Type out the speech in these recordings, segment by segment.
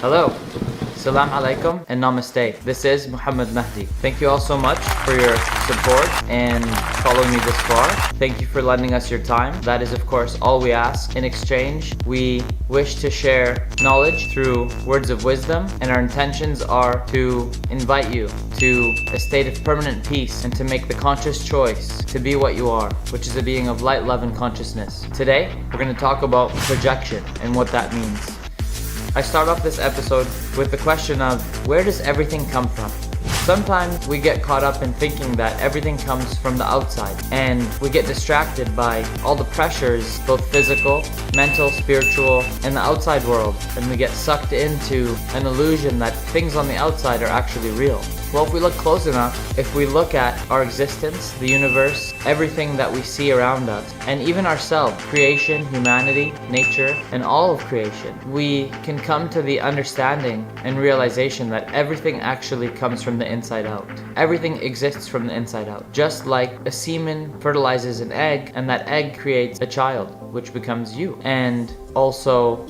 Hello, Salam Alaikum and Namaste. This is Muhammad Mahdi. Thank you all so much for your support and following me this far. Thank you for lending us your time. That is of course all we ask. In exchange, we wish to share knowledge through words of wisdom, and our intentions are to invite you to a state of permanent peace and to make the conscious choice to be what you are, which is a being of light, love, and consciousness. Today, we're going to talk about projection and what that means. I start off this episode with the question of, where does everything come from? Sometimes we get caught up in thinking that everything comes from the outside, and we get distracted by all the pressures, both physical, mental, spiritual, and the outside world, and we get sucked into an illusion that things on the outside are actually real. Well, if we look close enough, if we look at our existence, the universe, everything that we see around us, and even ourselves, creation, humanity, nature, and all of creation, we can come to the understanding and realization that everything actually comes from the inside out. Everything exists from the inside out. Just like a semen fertilizes an egg, and that egg creates a child, which becomes you. And also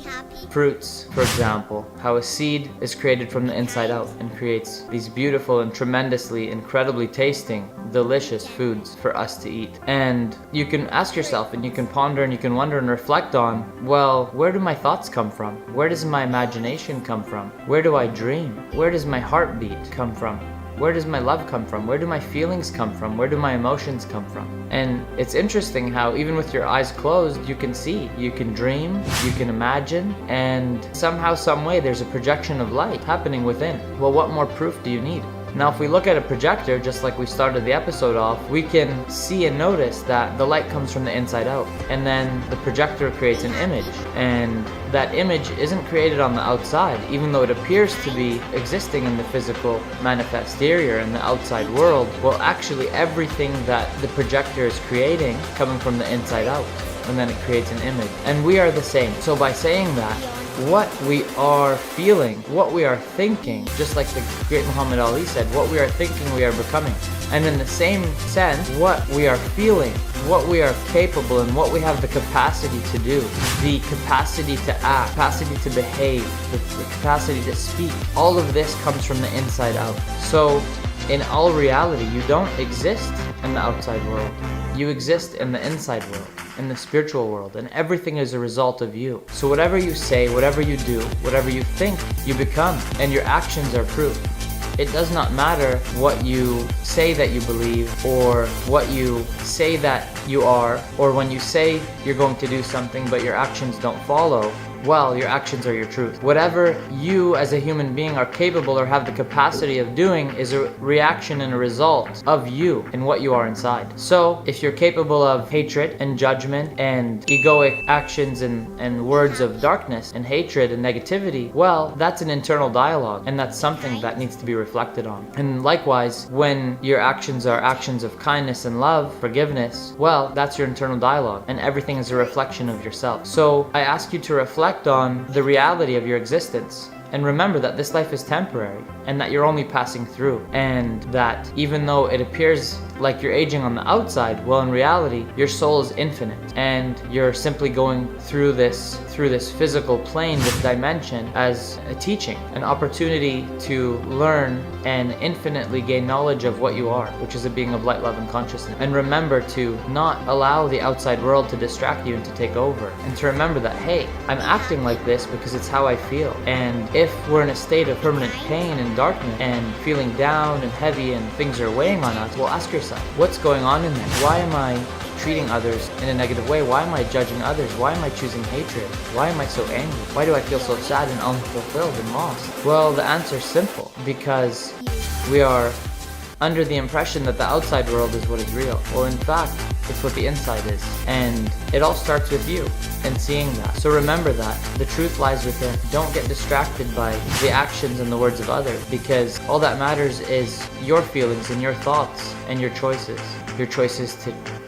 fruits, for example, how a seed is created from the inside out and creates these beautiful and tremendously, incredibly tasting, delicious foods for us to eat. And you can ask yourself, and you can ponder, and you can wonder and reflect on, well, where do my thoughts come from? Where does my imagination come from? Where do I dream? Where does my heartbeat come from? Where does my love come from? Where do my feelings come from? Where do my emotions come from? And it's interesting how even with your eyes closed, you can see, you can dream, you can imagine, and somehow, some way, there's a projection of light happening within. Well, what more proof do you need? Now, if we look at a projector, just like we started the episode off, we can see and notice that the light comes from the inside out. And then the projector creates an image. And that image isn't created on the outside, even though it appears to be existing in the physical manifest exterior in the outside world. Well, actually, everything that the projector is creating coming from the inside out. And then it creates an image. And we are the same. So by saying that, what we are feeling, what we are thinking, just like the great Muhammad Ali said, what we are thinking, we are becoming. And in the same sense, what we are feeling, what we are capable, and what we have the capacity to do, the capacity to act, capacity to behave, the capacity to speak, all of this comes from the inside out. So in all reality, you don't exist in the outside world. You exist in the inside world, in the spiritual world, and everything is a result of you. So whatever you say, whatever you do, whatever you think, you become, and your actions are proof. It does not matter what you say that you believe, or what you say that you are, or when you say you're going to do something but your actions don't follow. Well, your actions are your truth. Whatever you as a human being are capable or have the capacity of doing is a reaction and a result of you and what you are inside. So if you're capable of hatred and judgment and egoic actions and words of darkness and hatred and negativity, well, that's an internal dialogue, and that's something that needs to be reflected on. And likewise, when your actions are actions of kindness and love, forgiveness, well, that's your internal dialogue, and everything is a reflection of yourself. So I ask you to reflect on the reality of your existence, and remember that this life is temporary, and that you're only passing through, and that even though it appears like you're aging on the outside, well, in reality, your soul is infinite, and you're simply going through this physical plane, this dimension, as a teaching, an opportunity to learn and infinitely gain knowledge of what you are, which is a being of light, love, and consciousness. And remember to not allow the outside world to distract you and to take over, and to remember that, hey, I'm acting like this because it's how I feel. And if we're in a state of permanent pain and darkness and feeling down and heavy and things are weighing on us, well, ask yourself, what's going on in there? Why am I treating others in a negative way? Why am I judging others? Why am I choosing hatred? Why am I so angry? Why do I feel so sad and unfulfilled and lost? Well, the answer is simple, because we are under the impression that the outside world is what is real. Well, in fact, it's what the inside is. And it all starts with you and seeing that. So remember that the truth lies within. Don't get distracted by the actions and the words of others, because all that matters is your feelings and your thoughts and your choices. Your choices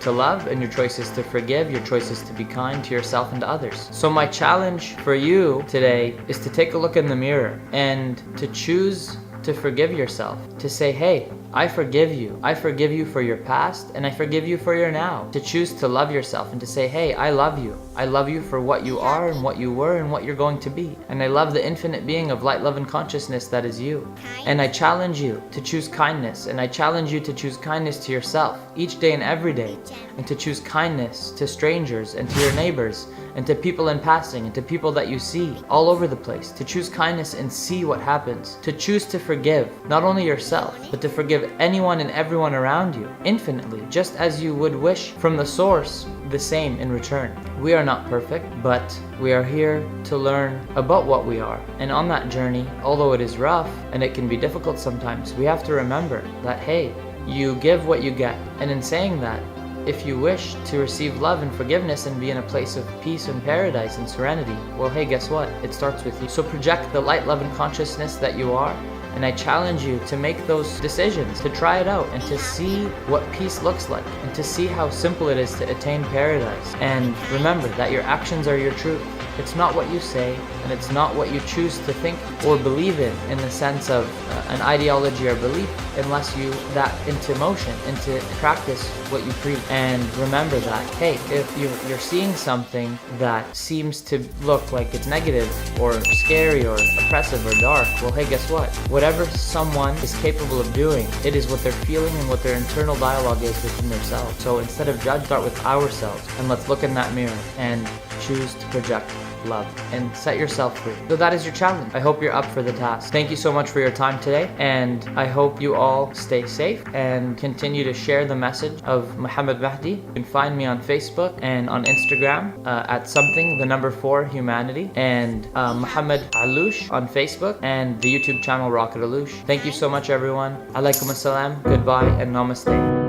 to love, and your choices to forgive, your choices to be kind to yourself and to others. So my challenge for you today is to take a look in the mirror and to choose to forgive yourself, to say, hey, I forgive you. I forgive you for your past, and I forgive you for your now. To choose to love yourself and to say, hey, I love you. I love you for what you are and what you were and what you're going to be. And I love the infinite being of light, love, and consciousness that is you. And I challenge you to choose kindness, and I challenge you to choose kindness to yourself each day and every day, and to choose kindness to strangers and to your neighbors and to people in passing and to people that you see all over the place. To choose kindness and see what happens. To choose to forgive not only yourself, but to forgive anyone and everyone around you infinitely, just as you would wish from the source the same in return. We are not perfect, but we are here to learn about what we are. And on that journey, although it is rough and it can be difficult sometimes, we have to remember that, hey, you give what you get. And in saying that, if you wish to receive love and forgiveness and be in a place of peace and paradise and serenity, well, hey, guess what? It starts with you. So project the light, love, and consciousness that you are. And I challenge you to make those decisions, to try it out, and to see what peace looks like, and to see how simple it is to attain paradise. And remember that your actions are your truth. It's not what you say, and it's not what you choose to think or believe in the sense of an ideology or belief, unless you that into motion, into practice what you preach. And remember that, hey, if you're seeing something that seems to look like it's negative or scary or oppressive or dark, well, hey, guess what? Whatever someone is capable of doing, it is what they're feeling and what their internal dialogue is within themselves. So instead of judge, start with ourselves, and let's look in that mirror and choose to project love and set yourself free. So that is your challenge. I hope you're up for the task. Thank you so much for your time today, and I hope you all stay safe and continue to share the message of Muhammad Mahdi. You can find me on Facebook and on Instagram at something4humanity, and Muhammad Alush on Facebook, and the YouTube channel Rocket Alush. Thank you so much, everyone. Alaikum assalam, goodbye, and namaste.